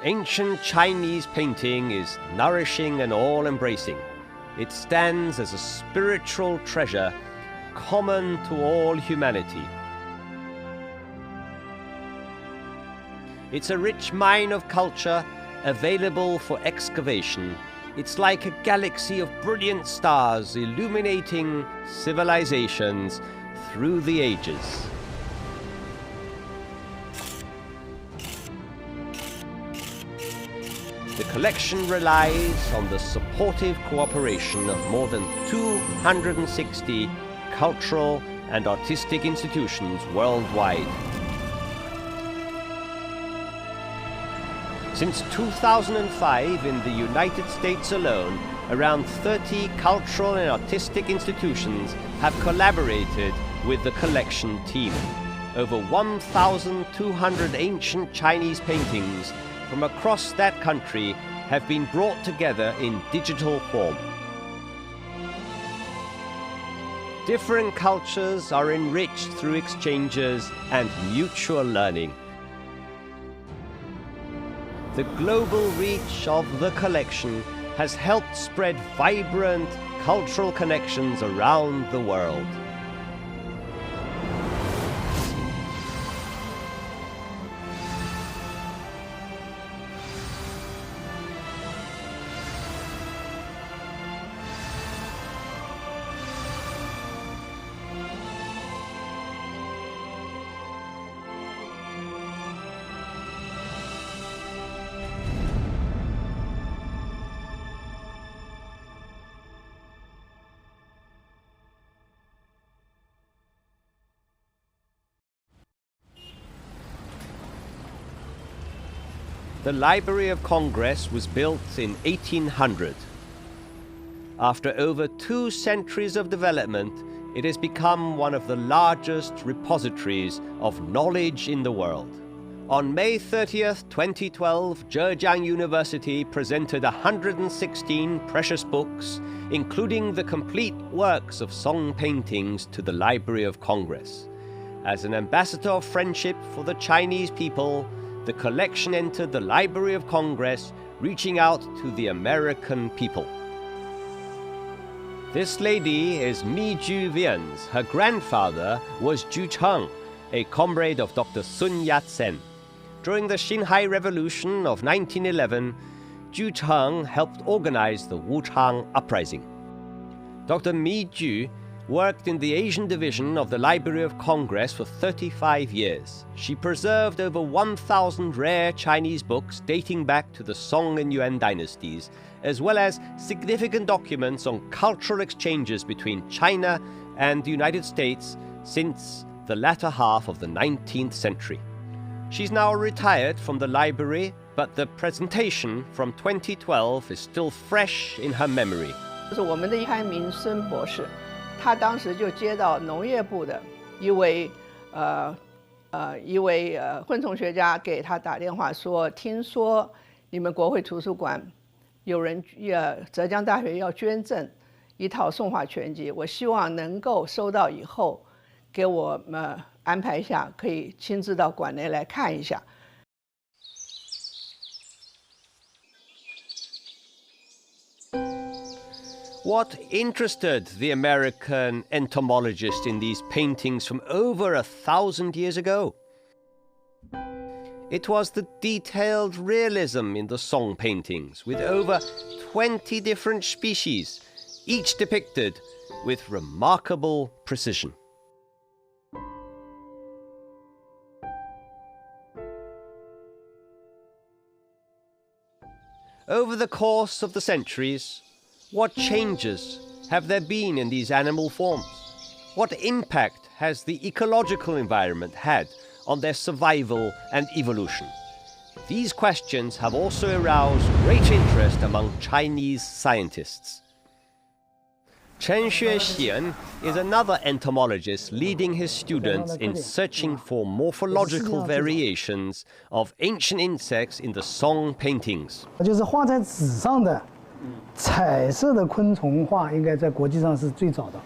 Ancient Chinese painting is nourishing and all-embracing. It stands as a spiritual treasure common to all humanity. It's a rich mine of culture available for excavation. It's like a galaxy of brilliant stars illuminating civilizations through the ages. The collection relies on the supportive cooperation of more than 260 cultural and artistic institutions worldwide. Since 2005, in the United States alone, around 30 cultural and artistic institutions have collaborated with the collection team. Over 1,200 ancient Chinese paintings from across that country have been brought together in digital form. Different cultures are enriched through exchanges and mutual learning. The global reach of the collection has helped spread vibrant cultural connections around the world. The Library of Congress was built in 1800. After over 2 centuries of development, it has become one of the largest repositories of knowledge in the world. On May 30th, 2012, Zhejiang University presented 116 precious books, including the complete works of Song paintings, to the Library of Congress. As an ambassador of friendship for the Chinese people, the collection entered the Library of Congress, reaching out to the American people. This lady is Mi Ju Vians. Her grandfather was Ju Cheng, a comrade of Dr. Sun Yat-sen. During the Xinhai Revolution of 1911, Ju Cheng helped organize the Wuchang Uprising. Dr. Mi Ju worked in the Asian division of the Library of Congress for 35 years. She preserved over 1,000 rare Chinese books dating back to the Song and Yuan dynasties, as well as significant documents on cultural exchanges between China and the United States since the latter half of the 19th century. She's now retired from the library, but the presentation from 2012 is still fresh in her memory. 我们的潘明孙博士，他当时就接到农业部的一位昆虫学家给他打电话说，听说你们国会图书馆有人浙江大学要捐赠一套宋画全集，我希望能够收到以后给我安排一下，可以亲自到馆内来看一下。What interested the American entomologist in these paintings from over 1,000 years ago? It was the detailed realism in the Song paintings, with over 20 different species, each depicted with remarkable precision. Over the course of the centuries, what changes have there been in these animal forms? What impact has the ecological environment had on their survival and evolution? These questions have also aroused great interest among Chinese scientists. Chen Xuexian is another entomologist leading his students in searching for morphological variations of ancient insects in the Song paintings. 就是画在纸上的彩色的昆虫画，应该在国际上是最早的。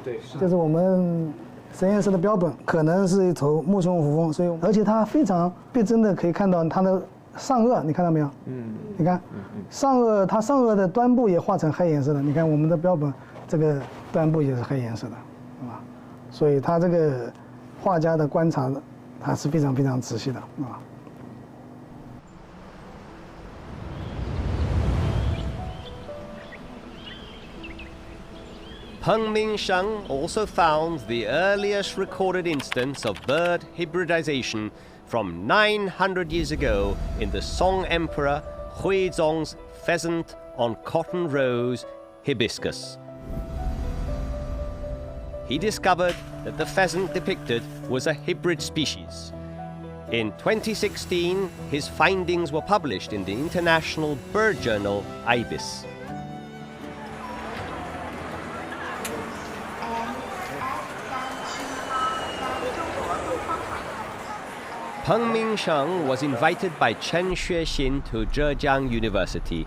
对，就是我们实验室的标本，可能是一头木熊虎蜂，所以而且它非常逼真的可以看到它的上颚，你看到没有？你看上颚，它上颚的端部也画成黑颜色的。你看我们的标本，这个端部也是黑颜色的，啊，所以他这个画家的观察，他是非常非常仔细的，啊。Peng Mingsheng also found the earliest recorded instance of bird hybridization from 900 years ago in the Song Emperor Huizong's pheasant on cotton rose hibiscus. He discovered that the pheasant depicted was a hybrid species. In 2016, his findings were published in the international bird journal IBIS. Peng Mingsheng was invited by Chen Xuexin to Zhejiang University.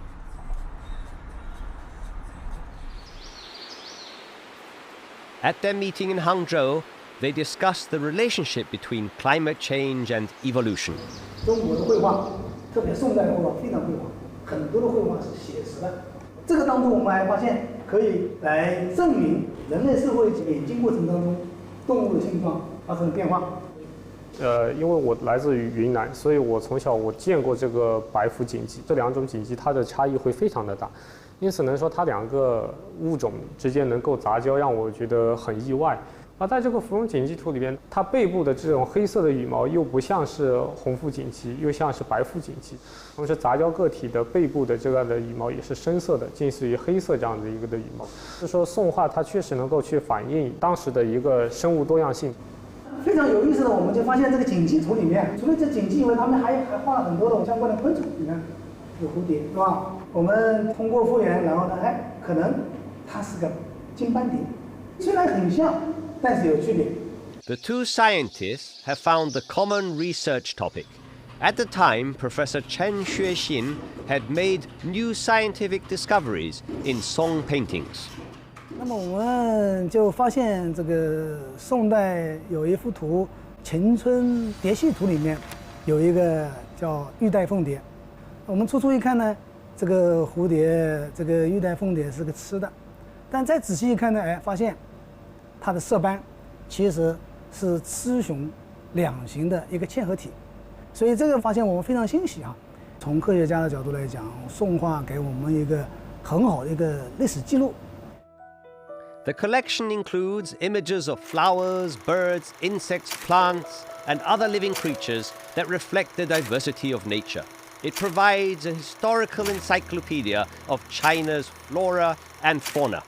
At their meeting in Hangzhou, they discussed the relationship between climate change and evolution. 中国的绘画，特别宋代的绘画非常绘画，很多的绘画是写实的。这个当中我们还发现可以来证明人类社会演进过程当中动物的性状发生了变化。因为我来自于云南，所以我从小见过这个白腹锦鸡，这两种锦鸡它的差异会非常的大，因此能说它两个物种之间能够杂交，让我觉得很意外。而在这个芙蓉锦鸡图里边，它背部的这种黑色的羽毛又不像是红腹锦鸡，又像是白腹锦鸡，同时杂交个体的背部的这个的羽毛也是深色的，近似于黑色这样的一个的羽毛。就是说宋画它确实能够去反映当时的一个生物多样性。非常有意思的，我们就发现这个锦鸡图里面，除了这锦鸡以外，他们还画了很多的相关的昆虫。你看，有蝴蝶，是吧？我们通过复原，然后呢，可能它是个金斑蝶，虽然很像，但是有区别。The two scientists have found the common research topic. At the time, Professor Chen Xuexin had made new scientific discoveries in Song paintings. 那么我们就发现这个宋代有一幅图《晴春蝶戏图》里面有一个叫玉带凤蝶。我们初一看呢，这个蝴蝶，这个玉带凤蝶是个吃的，但再仔细一看呢，发现它的色斑其实是雌雄两型的一个嵌合体，所以这个发现我们非常欣喜啊。从科学家的角度来讲，宋画给我们一个很好的一个历史记录。The collection includes images of flowers, birds, insects, plants, and other living creatures that reflect the diversity of nature. It provides a historical encyclopedia of China's flora and fauna.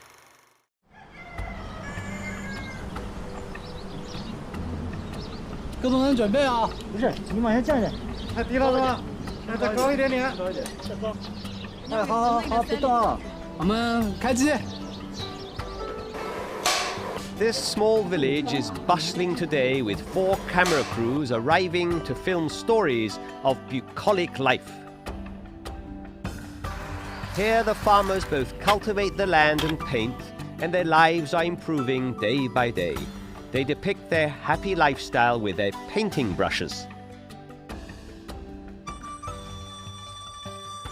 各种人准备啊！不是，你往下降一点，太低了是吧？再高一点点，高一点，再高。好，别动啊！我们开机。This small village is bustling today with 4 camera crews arriving to film stories of bucolic life. Here the farmers both cultivate the land and paint, and their lives are improving day by day. They depict their happy lifestyle with their painting brushes.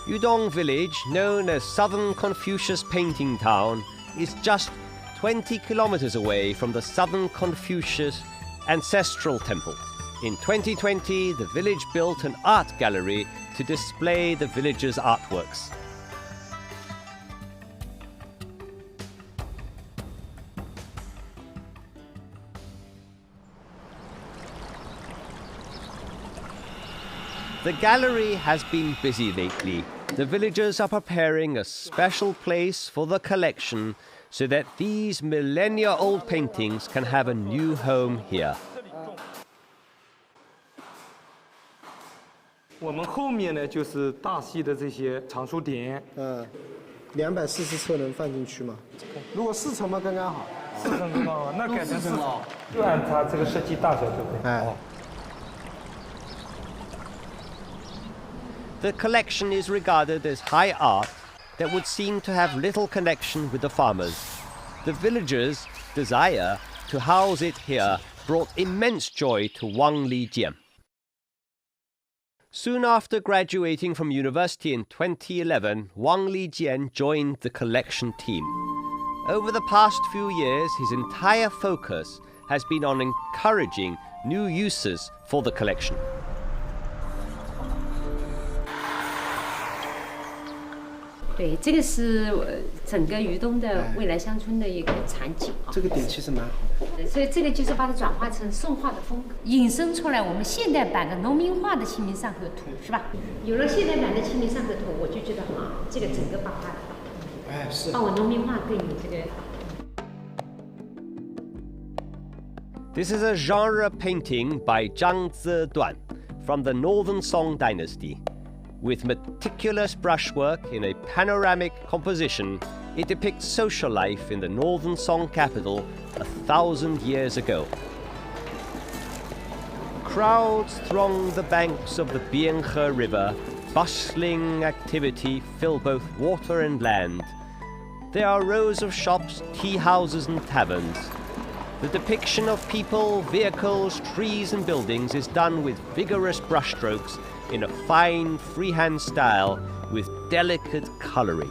Yudong village, known as Southern Confucius Painting Town, is just 20 kilometers away from the Southern Confucius Ancestral Temple. In 2020, the village built an art gallery to display the village's artworks. The gallery has been busy lately. The villagers are preparing a special place for the collection so that these millennia-old paintings can have a new home here. 我们后面呢就是大细的这些藏书点，240册能放进去吗？如果4层嘛，刚刚好。4层刚刚好，那改成4层，就按它这个设计大小就可以。哎。The collection is regarded as high art that would seem to have little connection with the farmers. The villagers' desire to house it here brought immense joy to Wang Lijian. Soon after graduating from university in 2011, Wang Lijian joined the collection team. Over the past few years, his entire focus has been on encouraging new uses for the collection. 对，这个是整个渝东的未来乡村的一个场景啊。这个点其实蛮好的。所以这个就是把它转化成宋画的风格，引申出来我们现代版的农民画的《清明上河图》，是吧？有了现代版的《清明上河图》，我就觉得啊，这个整个把它，把我农民画更有这个。This is a genre painting by Zhang Ziduan from the Northern Song dynasty. With meticulous brushwork in a panoramic composition, it depicts social life in the Northern Song capital 1,000 years ago. Crowds throng the banks of the Bianhe River. Bustling activity fill both water and land. There are rows of shops, tea houses and taverns. The depiction of people, vehicles, trees and buildings is done with vigorous brushstrokes in a fine freehand style with delicate colouring.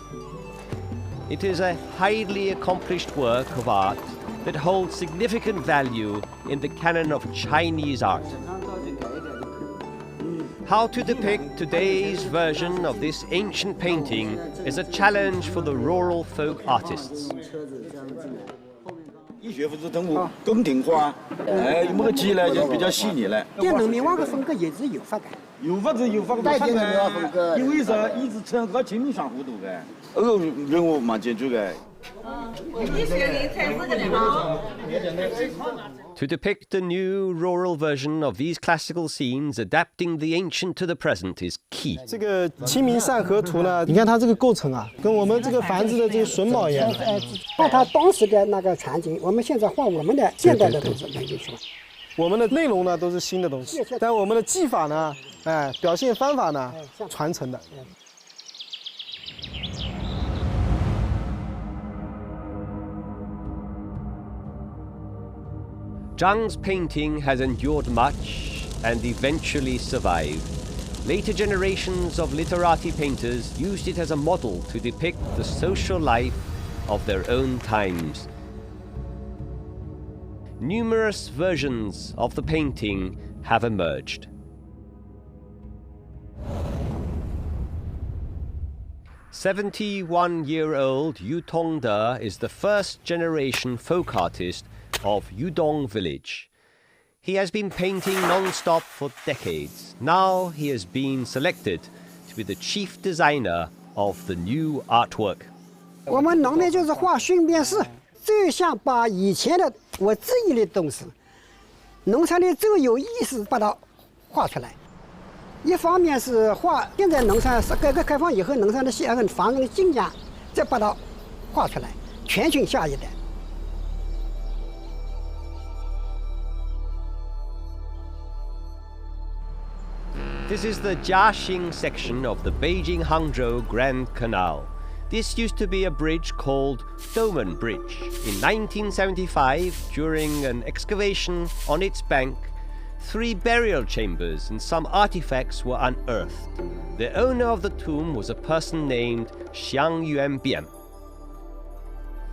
It is a highly accomplished work of art that holds significant value in the canon of Chinese art. How to depict today's version of this ancient painting is a challenge for the rural folk artists. 一学不是动物宫廷画，有么个技呢就比较细腻了。电农民画的风格也是有发展，有法子，带电农民画风格。因为啥一直称和清明上河图的，人物蛮清楚的。To depict the new rural version of these classical scenes, adapting the ancient to the present is key. 这个《清明上河图》呢，你看它这个构成啊，跟我们这个房子的这个榫卯一样。画它当时的那个场景，我们现在画我们的现代的东西能进去了。我们的内容呢都是新的东西，但我们的技法呢，表现方法呢，传承的。Zhang's painting has endured much and eventually survived. Later generations of literati painters used it as a model to depict the social life of their own times. Numerous versions of the painting have emerged. "71-year-old Yu Tongde is the first generation folk artist of Yudong village. He has been painting non-stop for decades. Now he has been selected to be the chief designer of the new artwork. 我们农民就是画训练室，就想把以前的我记忆的东西，农村的最有意思把它画出来。一方面是画现在农村是改革开放以后农村的县和房子的景象，再把它画出来，传承下一代。This is the Jiaxing section of the Beijing-Hangzhou Grand Canal. This used to be a bridge called Domen Bridge. In 1975, during an excavation on its bank, 3 burial chambers and some artifacts were unearthed. The owner of the tomb was a person named Xiang Yuanbian.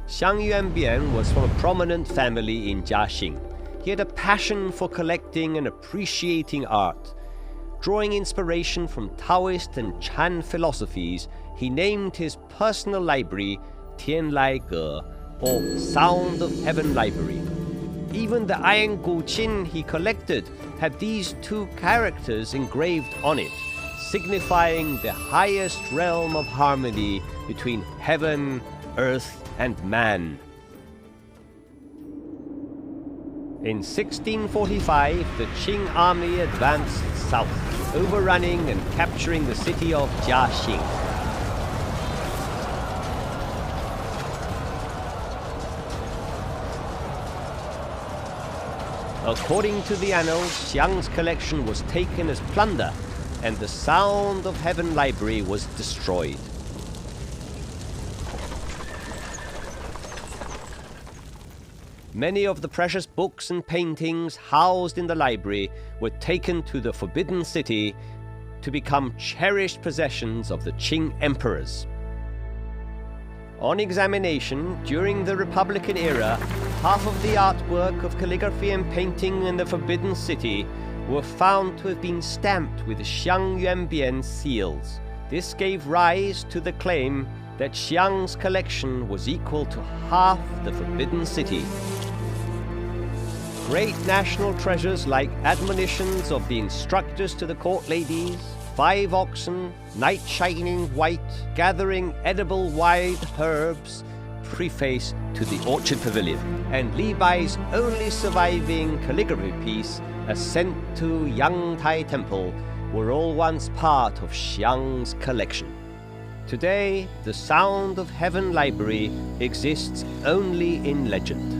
Xiang Yuanbian was from a prominent family in Jiaxing. He had a passion for collecting and appreciating art. Drawing inspiration from Taoist and Chan philosophies, he named his personal library Tianlai Ge, or Sound of Heaven Library. Even the Iron Guqin he collected had these 2 characters engraved on it, signifying the highest realm of harmony between heaven, earth, and man. In 1645, the Qing army advanced south, overrunning and capturing the city of Jiaxing. According to the annals, Xiang's collection was taken as plunder, and the Sound of Heaven library was destroyed. Many of the precious books and paintings housed in the library were taken to the Forbidden City, to become cherished possessions of the Qing emperors. On examination, during the Republican era, half of the artwork of calligraphy and painting in the Forbidden City were found to have been stamped with Xiang Yuanbian seals. This gave rise to the claim that Xiang's collection was equal to half the Forbidden City. Great national treasures like admonitions of the instructors to the court ladies, 5 oxen, night shining white, gathering edible wild herbs, preface to the Orchard Pavilion, and Li Bai's only surviving calligraphy piece, Ascent to Yangtai Temple, were all once part of Xiang's collection. Today, the Sound of Heaven Library exists only in legend.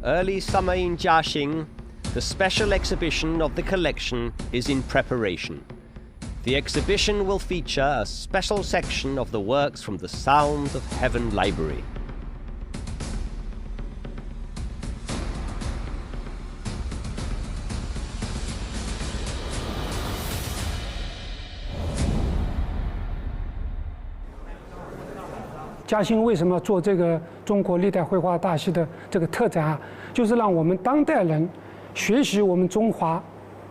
Early summer in Jiaxing, the special exhibition of the collection is in preparation. The exhibition will feature a special section of the works from the Sound of Heaven Library.嘉兴为什么做这个中国历代绘画大系的这个特展啊？就是让我们当代人学习我们中华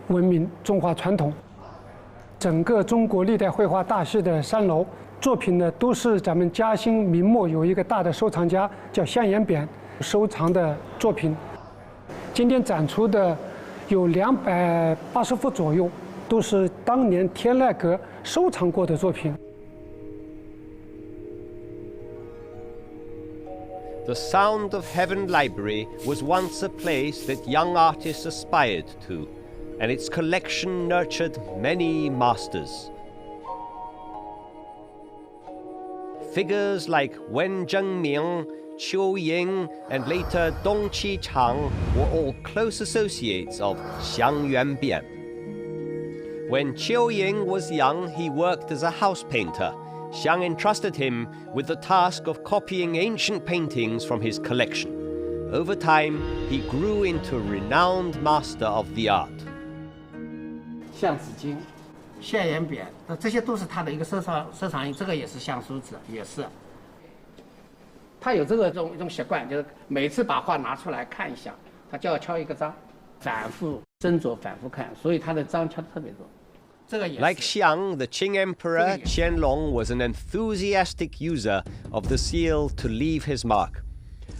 文明、中华传统。整个中国历代绘画大系的3楼作品呢，都是咱们嘉兴明末有一个大的收藏家叫向延扁收藏的作品。今天展出的有280幅左右，都是当年天籁阁收藏过的作品。The Sound of Heaven Library was once a place that young artists aspired to, and its collection nurtured many masters. Figures like Wen Zhengming, Qiu Ying, and later Dong Qichang were all close associates of Xiang Yuanbian. When Qiu Ying was young, he worked as a house painter. Xiang entrusted him with the task of copying ancient paintings from his collection. Over time, he grew into a renowned master of the art. 橡子金、向延扁，这些都是他的一个收藏品。这个也是橡书纸，也是。他有这种习惯，就是每次把画拿出来看一下，他就要敲一个章，反复斟酌、反复看，所以他的章敲的特别多。 Like Xiang, the Qing Emperor Qianlong was an enthusiastic user of the seal to leave his mark.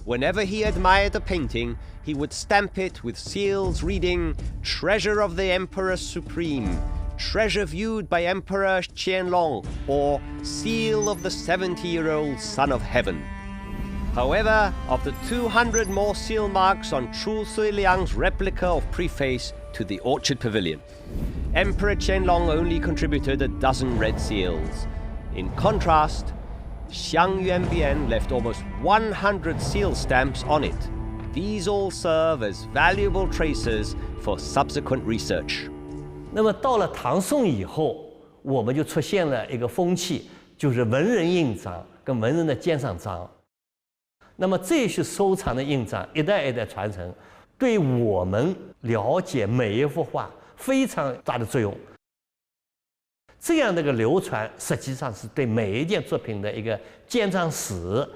Whenever he admired a painting, he would stamp it with seals reading, "Treasure of the Emperor Supreme," "Treasure viewed by Emperor Qianlong," or "Seal of the 70-year-old Son of Heaven." However, of the 200 more seal marks on Chu Suiliang's replica of preface to the Orchard Pavilion, Emperor Qianlong only contributed a dozen red seals. In contrast, Xiang Yuanbian left almost 100 seal stamps on it. These all serve as valuable traces for subsequent research. 那么到了唐宋以后，我们就出现了一个风气，就是文人印章跟文人的鉴赏章。那么这些收藏的印章一代一代传承，对我们了解每一幅画非常大的作用。这样的一个流传，实际上是对每一件作品的一个鉴赏史，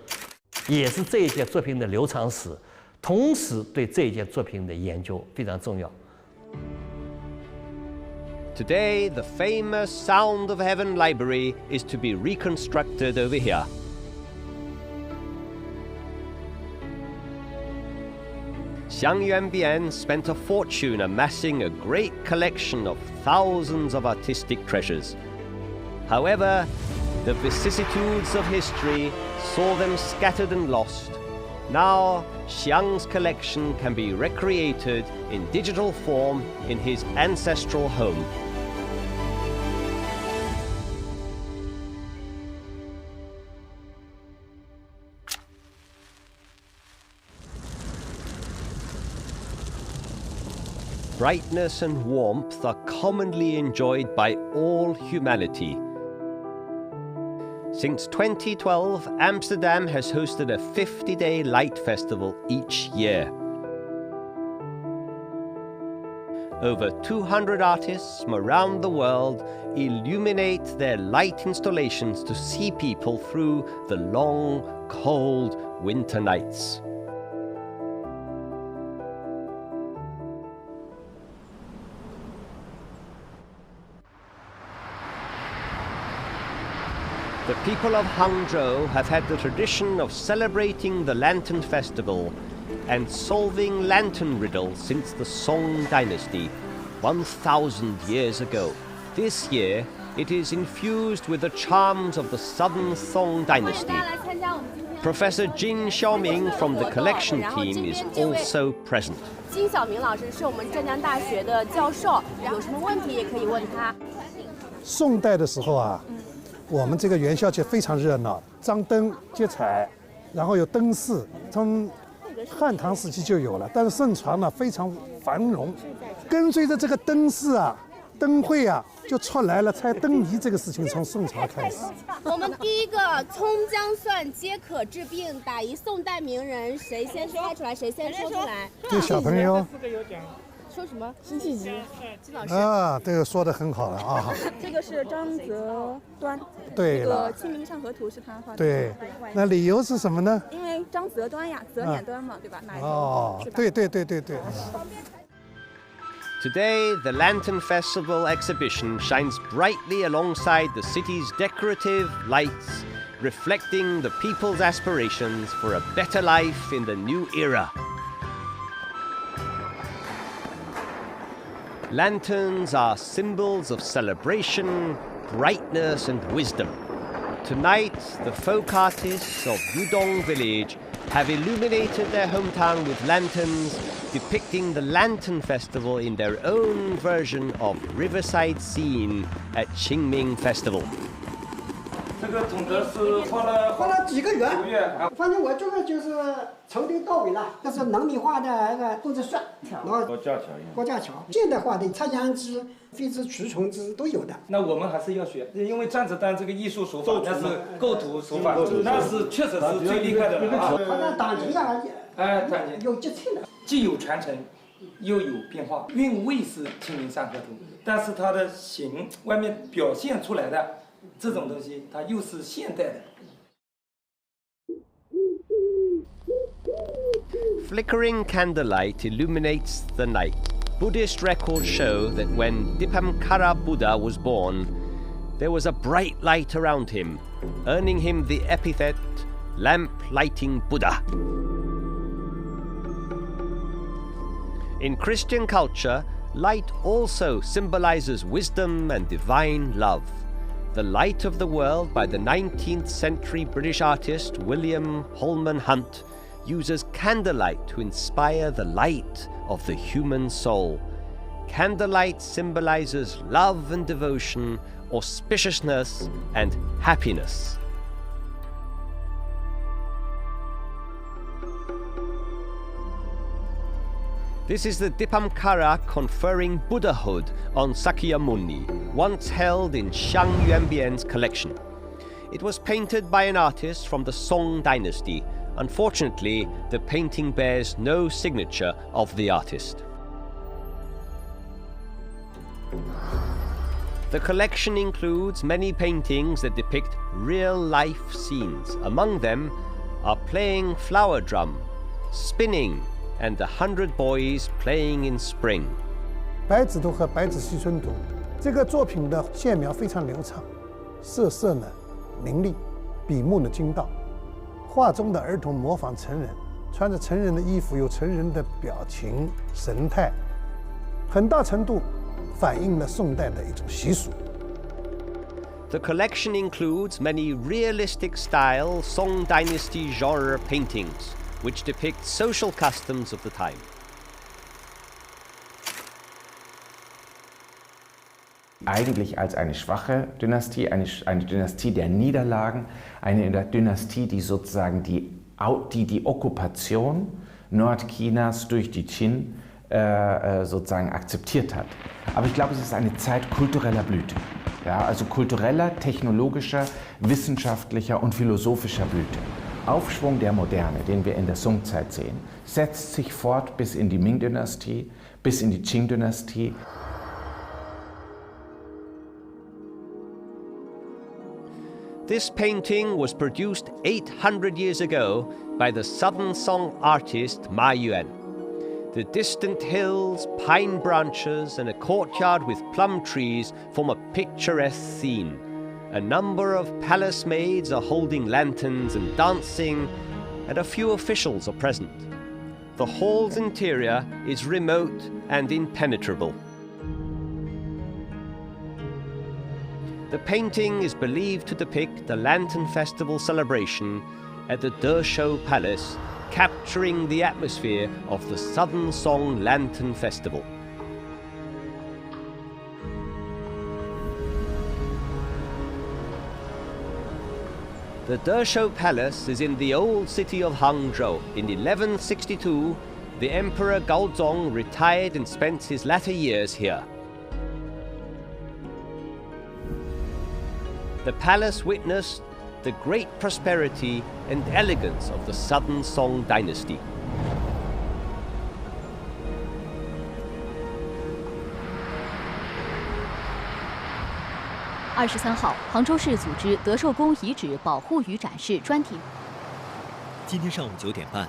也是这一件作品的流传史，同时对这一件作品的研究非常重要。Today, the famous Sound of Heaven Library is to be reconstructed over here. Xiang Yuanbian spent a fortune amassing a great collection of thousands of artistic treasures. However, the vicissitudes of history saw them scattered and lost. Now, Xiang's collection can be recreated in digital form in his ancestral home. Brightness and warmth are commonly enjoyed by all humanity. Since 2012, Amsterdam has hosted a 50-day light festival each year. Over 200 artists from around the world illuminate their light installations to see people through the long, cold winter nights. The people of Hangzhou have had the tradition of celebrating the Lantern Festival and solving lantern riddles since the Song Dynasty, 1,000 years ago. This year, it is infused with the charms of the Southern Song Dynasty. Professor Jin Xiaoming from the collection team is also present. 金晓明老师是我们浙江大学的教授，有什么问题也可以问他。宋代的时候啊，我们这个元宵节非常热闹，张灯结彩，然后有灯饰，从汉唐时期就有了，但是盛传呢非常繁荣。跟随着这个灯饰啊、灯会啊，就出来了猜灯谜这个事情，从宋朝开始。我们第一个葱姜蒜皆可治病，打一宋代名人，谁先猜出来谁先说出来。对小朋友。说什么？辛弃疾，金老师啊，这个说得很好了啊。这个是张择端，对了，这个《清明上河图》是他画的。对，那理由是什么呢？因为张择端呀，择点端嘛，对吧？哦，对。Today, the Lantern Festival exhibition shines brightly alongside the city's decorative lights, reflecting the people's aspirations for a better life in the new era. Lanterns are symbols of celebration, brightness and wisdom. Tonight, the folk artists of Yudong village have illuminated their hometown with lanterns, depicting the Lantern Festival in their own version of riverside scene at Qingming Festival. 这个总的是花了几个月，反正我这个就是从头到尾了，这是农民化的那个种植算，然后高架桥，现代化的插秧机、飞枝除虫机都有的。那我们还是要学，因为篆字单这个艺术手法，那是构图手法，那是确实是最厉害的啊。好像打击啊，打击有节奏的，既有传承，又有变化。韵味是《清明上河图》，但是它的形外面表现出来的。 这种东西，它又是现代的。 Flickering candlelight illuminates the night. Buddhist records show that when Dipamkara Buddha was born, there was a bright light around him, earning him the epithet lamp-lighting Buddha. In Christian culture, light also symbolizes wisdom and divine love. The Light of the World by the 19th century British artist William Holman Hunt uses candlelight to inspire the light of the human soul. Candlelight symbolizes love and devotion, auspiciousness and happiness. This is the Dipamkara conferring Buddhahood on Sakyamuni, once held in Xiang Yuanbian's collection. It was painted by an artist from the Song Dynasty. Unfortunately, the painting bears no signature of the artist. The collection includes many paintings that depict real-life scenes. Among them are playing flower drum, spinning, and 100 boys playing in spring. 白纸图和白纸西春图，这个作品的线描非常流畅，色呢凌厉，笔墨呢精到。画中的儿童模仿成人，穿着成人的衣服，有成人的表情神态，很大程度反映了宋代的一种习俗。 The collection includes many realistic-style Song Dynasty genre paintings, which depict social customs of the time. Eigentlich als eine schwache Dynastie, eine Dynastie der Niederlagen, eine Dynastie, die sozusagen die Okkupation Nordchinas durch die Qin sozusagen akzeptiert hat. Aber ich glaube, es ist eine Zeit kultureller Blüte. Ja, also kultureller, technologischer, wissenschaftlicher und philosophischer Blüte. Aufschwung der Moderne, den wir in der Song-Zeit sehen, setzt sich fort bis in die Ming-Dynastie, bis in die Qing-Dynastie. This painting was produced 800 years ago by the Southern Song artist Ma Yuan. The distant hills, pine branches, and a courtyard with plum trees form a picturesque scene. A number of palace maids are holding lanterns and dancing, and a few officials are present. The hall's interior is remote and impenetrable. The painting is believed to depict the Lantern Festival celebration at the Deshou Palace, capturing the atmosphere of the Southern Song Lantern Festival. The Deshou Palace is in the old city of Hangzhou. In 1162, the Emperor Gaozong retired and spent his latter years here. The palace witnessed the great prosperity and elegance of the Southern Song dynasty.23号，杭州市组织德寿宫遗址保护与展示专题。今天上午9点半，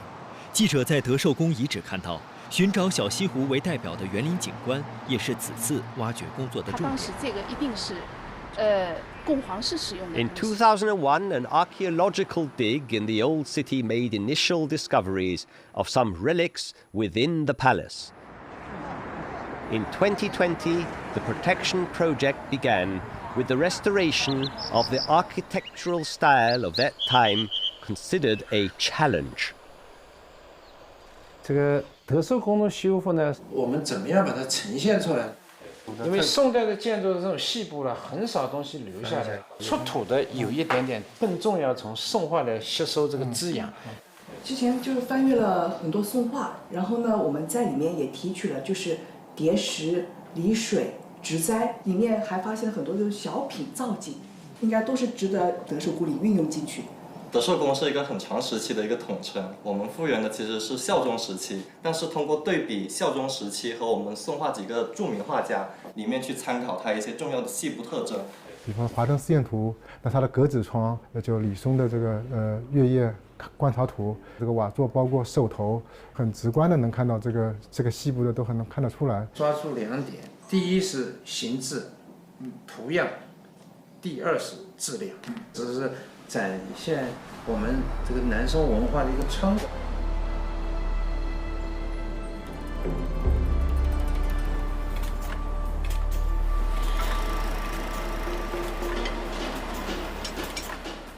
记者在德寿宫遗址看到，寻找小西湖为代表的园林景观，也是此次挖掘工作的重点。当时这个一定是，供皇室使用的。In 2001, an archaeological dig in the old city made initial discoveries of some relics within the palace. In 2020, the protection project began with the restoration of the architectural style of that time, considered a challenge. 这个德寿宫的修复呢，我们怎么样把它呈现出来？因为宋代的建筑的这种细部呢，很少东西留下来，出土的有一点点，更重要从宋画来吸收这个滋养。之前就是翻阅了很多宋画，然后呢，我们在里面也提取了就是叠石、离水、植栽，里面还发现了很多就是小品造景，应该都是值得德寿宫里运用进去。德寿宫是一个很长时期的一个统称，我们复原的其实是孝宗时期，但是通过对比孝宗时期和我们宋画几个著名画家里面去参考它一些重要的细部特征。比方《华灯试验图》，那它的格子窗，就李松的这个月夜观潮图，这个瓦座包括兽头，很直观的能看到这个细部的都很能看得出来。抓住2点，第一是形制、图样，第二是质量，这是展现我们这个南宋文化的一个窗口。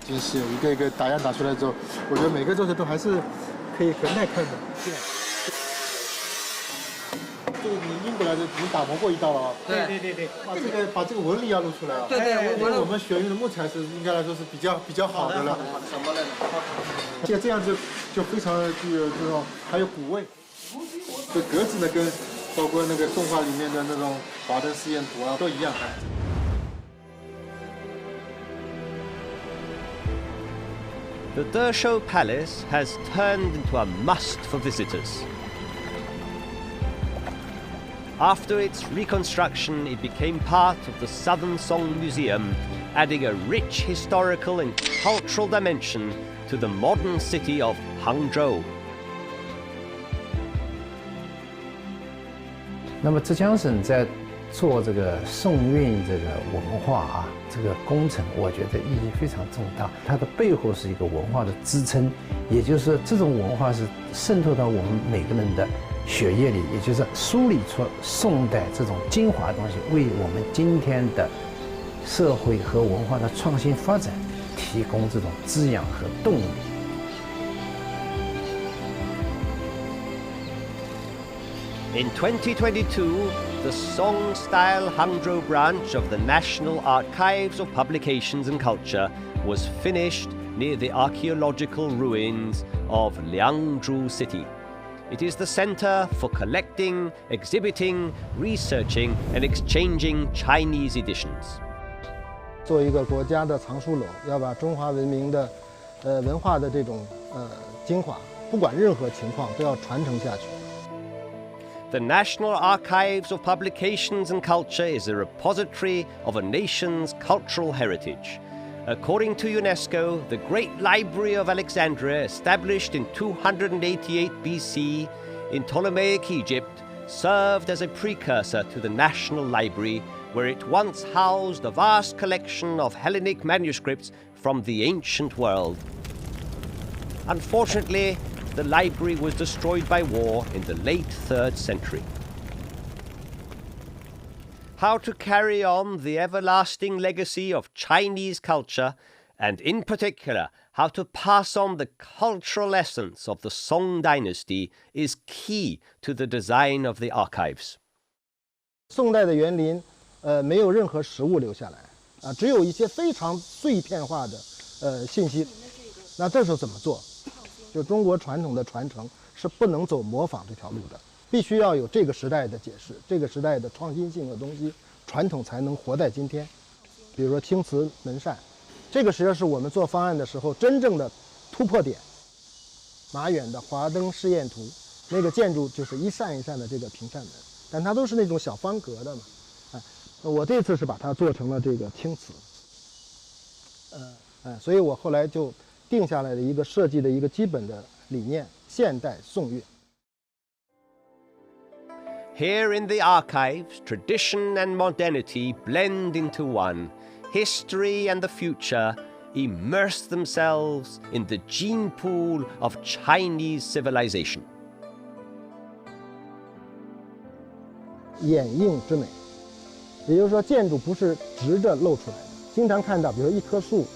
惊喜，一个一个打样打出来之后，我觉得每个做的都还是可以很耐看的。这个你印过来的已经打磨过一道了啊。对。把这个纹理要露出来啊。对，我们选用的木材是应该来说是比较好的了。什么呢？这样子就非常具有这种还有古味。这格子呢跟包括那个动画里面的那种华灯试验图啊都一样。The Deshou Palace has turned into a must for visitors. After its reconstruction, it became part of the Southern Song Museum, adding a rich historical and cultural dimension to the modern city of Hangzhou. 那么浙江省在做这个宋韵这个文化啊，这个工程，我觉得意义非常重大。它的背后是一个文化的支撑，也就是说，这种文化是渗透到我们每个人的血液里，也就是梳理出宋代这种精华的东西，为我们今天的社会和文化的创新发展提供这种滋养和动力。In 2022, the Song-style Hangzhou branch of the National Archives of Publications and Culture was finished near the archaeological ruins of Liangzhu City. It is the center for collecting, exhibiting, researching, and exchanging Chinese editions. 作为一个国家的藏书楼，要把中华文明的文化的这种精华，不管任何情况都要传承下去。The National Archives of Publications and Culture is a repository of a nation's cultural heritage. According to UNESCO, the Great Library of Alexandria, established in 288 BC in Ptolemaic Egypt, served as a precursor to the National Library, where it once housed a vast collection of Hellenic manuscripts from the ancient world. Unfortunately, the library was destroyed by war in the late 3rd century. How to carry on the everlasting legacy of Chinese culture, and in particular, how to pass on the cultural essence of the Song dynasty is key to the design of the archives. 宋代的园林，没有任何实物留下来，只有一些非常碎片化的信息。那这时候怎么做？就中国传统的传承是不能走模仿这条路的，必须要有这个时代的解释，这个时代的创新性的东西，传统才能活在今天。比如说青瓷门扇，这个实际上是我们做方案的时候真正的突破点。马远的华灯试验图，那个建筑就是一扇一扇的这个平扇门，但它都是那种小方格的嘛。我这次是把它做成了这个青瓷，所以我后来就定下来的一个设计的一个基本的理念：现代宋韵。Here in the archives, tradition and modernity blend into one. History and the future immerse themselves in the gene pool of Chinese civilization. 掩映之美，也就是说，建筑不是直着露出来的。经常看到，比如一棵树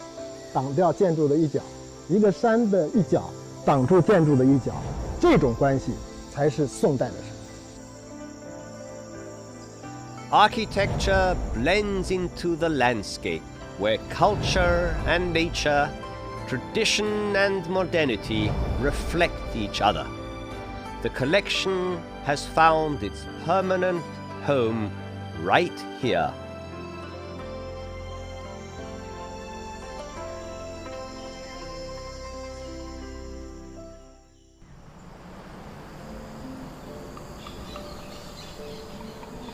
挡掉建筑的一角，一个山的一角挡住建筑的一角，这种关系才是宋代的事。Architecture blends into the landscape, where culture and nature, tradition and modernity reflect each other. The collection has found its permanent home right here.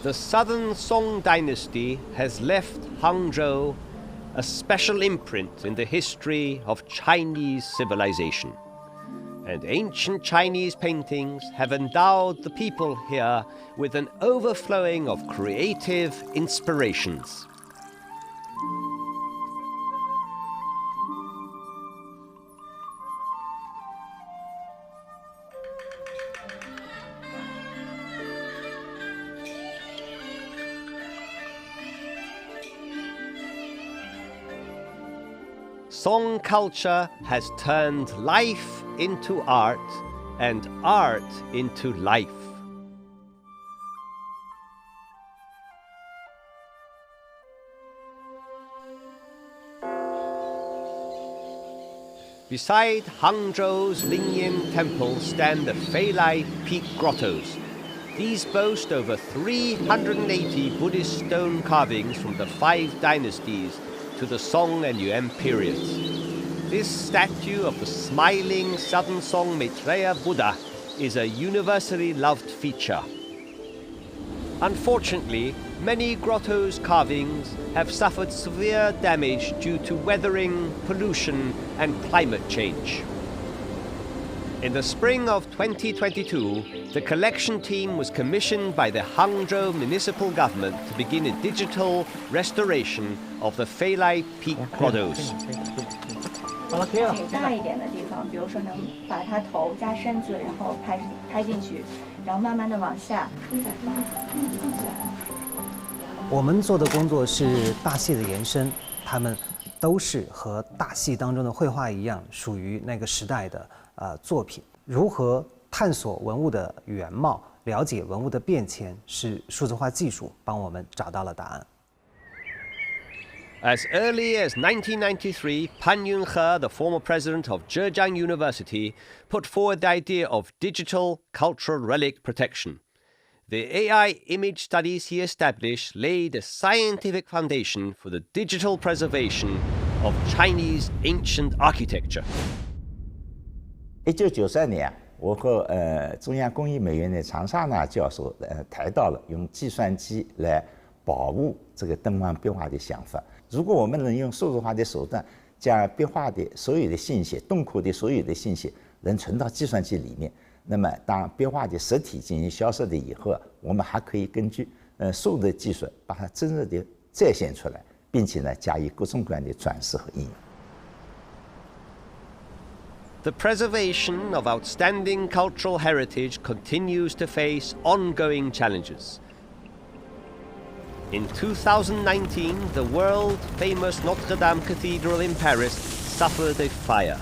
The Southern Song dynasty has left Hangzhou a special imprint in the history of Chinese civilization. And ancient Chinese paintings have endowed the people here with an overflowing of creative inspirations. Song culture has turned life into art and art into life. Beside Hangzhou's Lingyan Temple stand the Feilai Peak Grottos. These boast over 380 Buddhist stone carvings from the 5 dynasties to the Song and Yuan periods. This statue of the smiling Southern Song Maitreya Buddha is a universally loved feature. Unfortunately, many grottos' carvings have suffered severe damage due to weathering, pollution, and climate change. In the spring of 2022, the collection team was commissioned by the Hangzhou municipal government to begin a digital restoration of the Feilai Peak Grottos. 大一点的地方，比如说能把它头加身子，然后拍进去，然后慢慢的往下。我们做的工作是大戏的延伸，它们都是和大戏当中的绘画一样，属于那个时代的作品。如何探索文物的原貌，了解文物的变迁，是数字化技术帮我们找到了答案。As early as 1993, Pan Yunhe, the former president of Zhejiang University, put forward the idea of digital cultural relic protection. The AI image studies he established laid a scientific foundation for the digital preservation of Chinese ancient architecture. 1993年，我和中央工艺美院的常沙娜教授谈到了用计算机来保护这个敦煌壁画的想法。如果我们能用数字化的手段，将壁画的所有的信息、洞窟的所有的信息能存到计算机里面，那么当壁画的实体进行消失的以后，我们还可以根据数字技术把它真实的再现出来，并且呢加以各种各样的转示和应用。The preservation of outstanding cultural heritage continues to face ongoing challenges. In 2019, the world-famous Notre Dame Cathedral in Paris suffered a fire.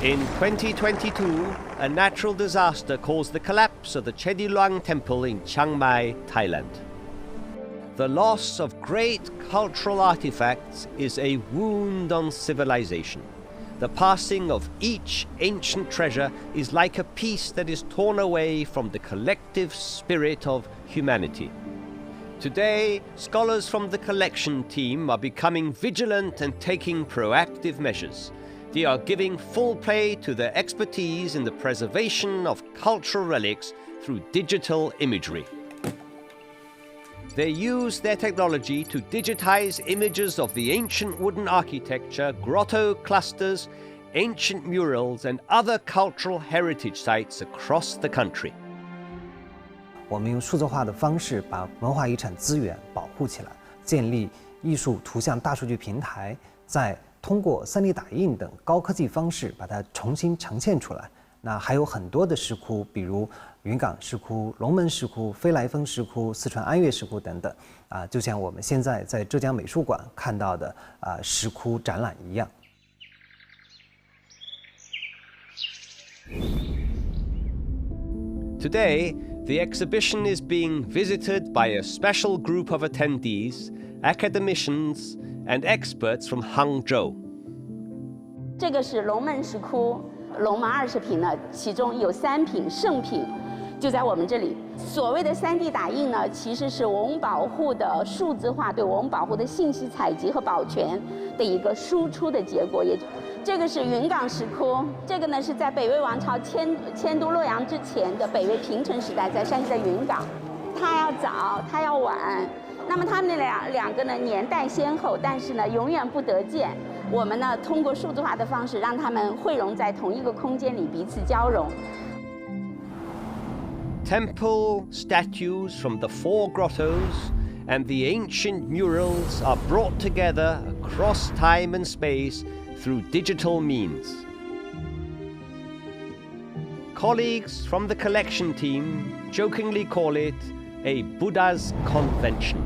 In 2022, a natural disaster caused the collapse of the Chediluang Temple in Chiang Mai, Thailand. The loss of great cultural artifacts is a wound on civilization. The passing of each ancient treasure is like a piece that is torn away from the collective spirit of humanity. Today, scholars from the collection team are becoming vigilant and taking proactive measures. They are giving full play to their expertise in the preservation of cultural relics through digital imagery. They use their technology to digitize images of the ancient wooden architecture, grotto clusters, ancient murals, and other cultural heritage sites across the country. 我们用数字化的方式把文化遗产资源保护起来，建立艺术图像大数据平台，再通过3D 打印等高科技方式把它重新呈现出来。那还有很多的石窟，比如云冈石窟、龙门石窟、飞来峰石窟、四川安岳石窟等等，就像我们现在在浙江美术馆看到的石窟展览一样。Today, the exhibition is being visited by a special group of attendees, academicians, and experts from Hangzhou. 这个是龙门石窟，龙门20品呢，其中有3品圣品，就在我们这里。所谓的3D 打印呢，其实是文物保护的数字化对文物保护的信息采集和保全的一个输出的结果。这个是云冈石窟，这个呢是在北魏王朝迁都洛阳之前的北魏平城时代，在山西的云冈。它要早，它要晚。那么它们两个呢年代先后，但是呢永远不得见。我们呢通过数字化的方式，让它们汇融在同一个空间里，彼此交融。Temple statues from the 4 grottos and the ancient murals are brought together across time and space through digital means. Colleagues from the collection team jokingly call it a Buddha's convention.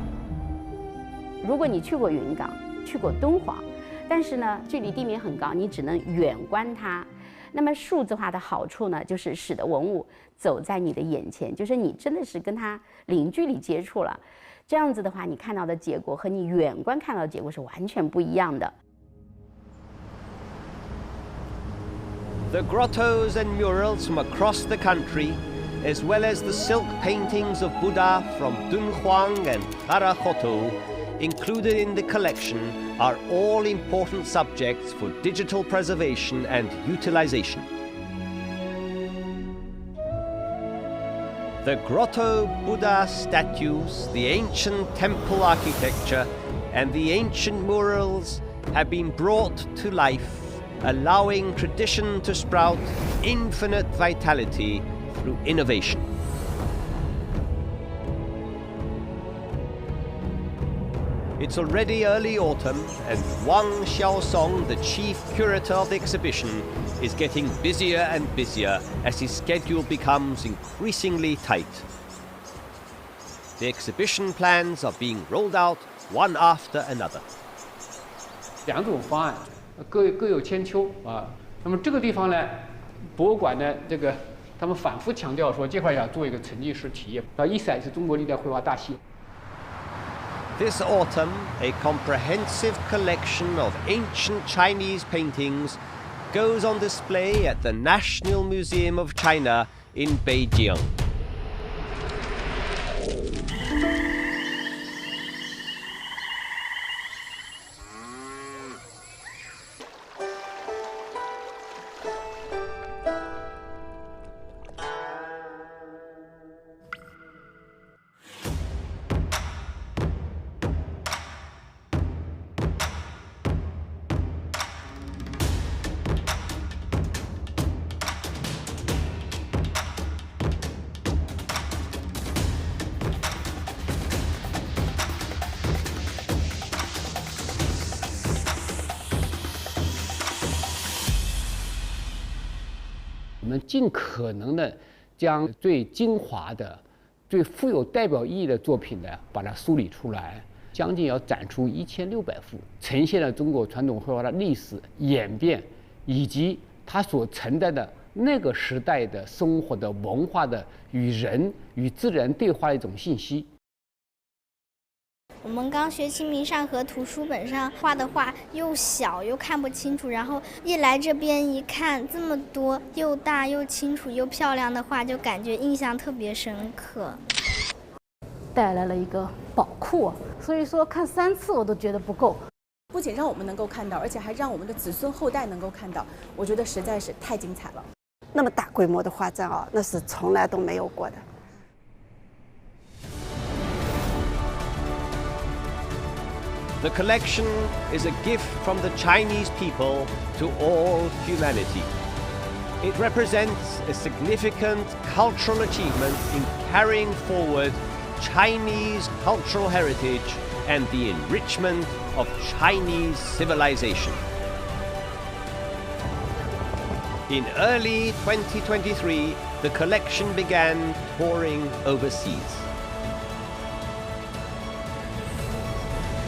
如果你去过云冈，去过敦煌，但是呢，距离地面很高，你只能远观它。那么数字化的好处呢，就是使得文物走在你的眼前，就是你真的是跟它零距离接触了。这样子的话，你看到的结果和你远观看到的结果是完全不一样的。The grottos and murals from across the country, as well as the silk paintings of Buddha from Dunhuang and Harahoto, included in the collection, are all important subjects for digital preservation and utilization. The grotto Buddha statues, the ancient temple architecture, and the ancient murals have been brought to life, allowing tradition to sprout infinite vitality through innovation. It's already early autumn, and Wang Xiaosong, the chief curator of the exhibition, is getting busier and busier as his schedule becomes increasingly tight. The exhibition plans are being rolled out one after another. 2种方案各有千秋啊。那么这个地方呢，博物馆呢，这个他们反复强调说，这块要做一个沉浸式体验。一赛是中国历代绘画大系。This autumn, a comprehensive collection of ancient Chinese paintings goes on display at the National Museum of China in Beijing. 我们尽可能的将最精华的、最富有代表意义的作品呢，把它梳理出来，将近要展出1600幅，呈现了中国传统绘画的历史演变，以及它所承载的那个时代的生活的文化的与人与自然对话的一种信息。我们刚学《清明上河图》，书本上画的画又小又看不清楚，然后一来这边一看，这么多又大又清楚又漂亮的画，就感觉印象特别深刻。带来了一个宝库，所以说看3次我都觉得不够。不仅让我们能够看到，而且还让我们的子孙后代能够看到，我觉得实在是太精彩了。那么大规模的画展啊，那是从来都没有过的。The collection is a gift from the Chinese people to all humanity. It represents a significant cultural achievement in carrying forward Chinese cultural heritage and the enrichment of Chinese civilization. In early 2023, the collection began touring overseas.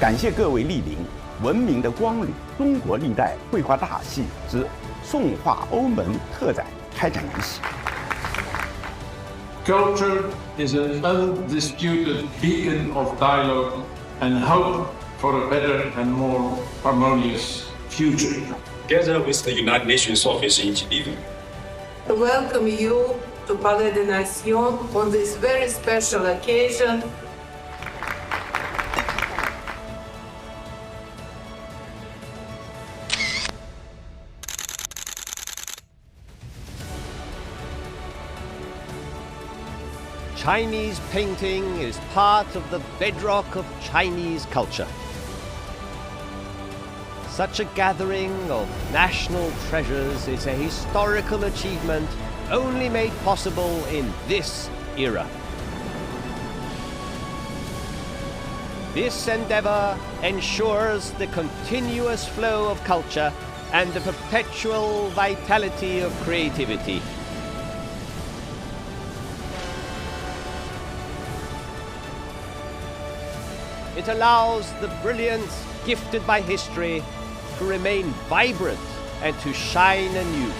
感谢各位莅临文明的光旅中国历代绘画大系之宋画欧门特展开展仪式。Culture is an undisputed beacon of dialogue and hope for a better and more harmonious future. Together with the United Nations Office in Geneva, I welcome you to Palais des Nations on this very special occasion. Chinese painting is part of the bedrock of Chinese culture. Such a gathering of national treasures is a historical achievement only made possible in this era. This endeavor ensures the continuous flow of culture and the perpetual vitality of creativity. It allows the brilliance gifted by history to remain vibrant and to shine anew.